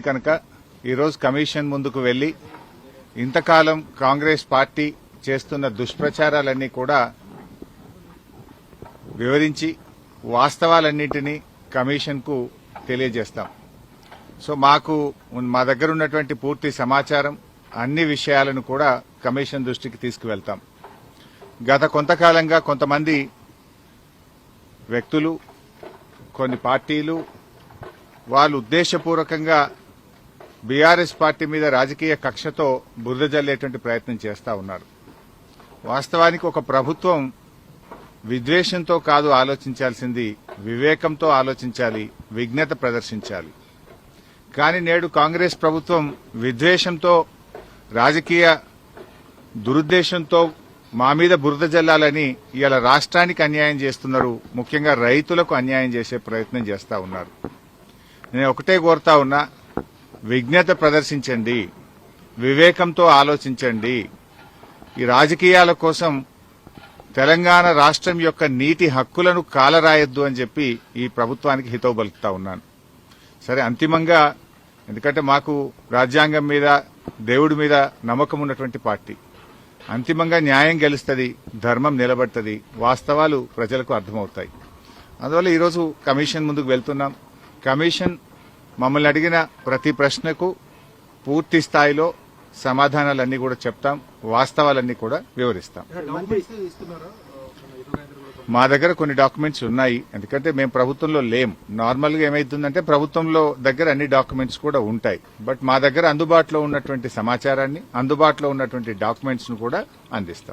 కనుక ఈరోజు కమిషన్ ముందుకు వెళ్లి ఇంతకాలం కాంగ్రెస్ పార్టీ చేస్తున్న దుష్ప్రచారాలన్నీ కూడా వివరించి వాస్తవాలన్నింటినీ కమిషన్కు తెలియజేస్తాం. సో మా దగ్గర ఉన్నటువంటి పూర్తి సమాచారం అన్ని విషయాలను కూడా కమిషన్ దృష్టికి తీసుకువెళ్తాం. గత కొంతకాలంగా కొంతమంది వ్యక్తులు, కొన్ని పార్టీలు వాళ్ళు ఉద్దేశపూర్వకంగా బీఆర్ఎస్ పార్టీ మీద రాజకీయ కక్షతో బురద జల్లేటువంటి ప్రయత్నం చేస్తా ఉన్నారు. వాస్తవానికి ఒక ప్రభుత్వం విద్వేషంతో కాదు ఆలోచించాల్సింది, వివేకంతో ఆలోచించాలి, విజ్ఞత ప్రదర్శించాలి. కానీ నేడు కాంగ్రెస్ ప్రభుత్వం విద్వేషంతో, రాజకీయ దురుద్దేశంతో మా మీద బురద జల్లాలని ఇవాళ రాష్ట్రానికి అన్యాయం చేస్తున్నారు. ముఖ్యంగా రైతులకు అన్యాయం చేసే ప్రయత్నం చేస్తా ఉన్నారు. నేను ఒకటే కోరుతా ఉన్నా, విజ్ఞత ప్రదర్శించండి, వివేకంతో ఆలోచించండి. ఈ రాజకీయాల కోసం తెలంగాణ రాష్ట్రం యొక్క నీటి హక్కులను కాలరాయొద్దు అని చెప్పి ఈ ప్రభుత్వానికి హితవు పలుకుతా ఉన్నాను. సరే, అంతిమంగా ఎందుకంటే మాకు రాజ్యాంగం మీద, దేవుడి మీద నమ్మకం ఉన్నటువంటి పార్టీ, అంతిమంగా న్యాయం గెలుస్తుంది, ధర్మం నిలబడుతుంది, వాస్తవాలు ప్రజలకు అర్థమవుతాయి. అందువల్ల ఈరోజు కమిషన్ ముందుకు వెళ్తున్నాం. కమిషన్ మమ్మల్ని అడిగిన ప్రతి ప్రశ్నకు పూర్తి స్థాయిలో సమాధానాలన్నీ కూడా చెప్తాం, వాస్తవాలన్నీ కూడా వివరిస్తాం. మా దగ్గర కొన్ని డాక్యుమెంట్స్ ఉన్నాయి, ఎందుకంటే మేము ప్రభుత్వంలో లేం. నార్మల్ గా ఏమైతుందంటే ప్రభుత్వంలో దగ్గర అన్ని డాక్యుమెంట్స్ కూడా ఉంటాయి. బట్ మా దగ్గర అందుబాటులో ఉన్నటువంటి సమాచారాన్ని, అందుబాటులో ఉన్నటువంటి డాక్యుమెంట్స్ ను కూడా అందిస్తాం.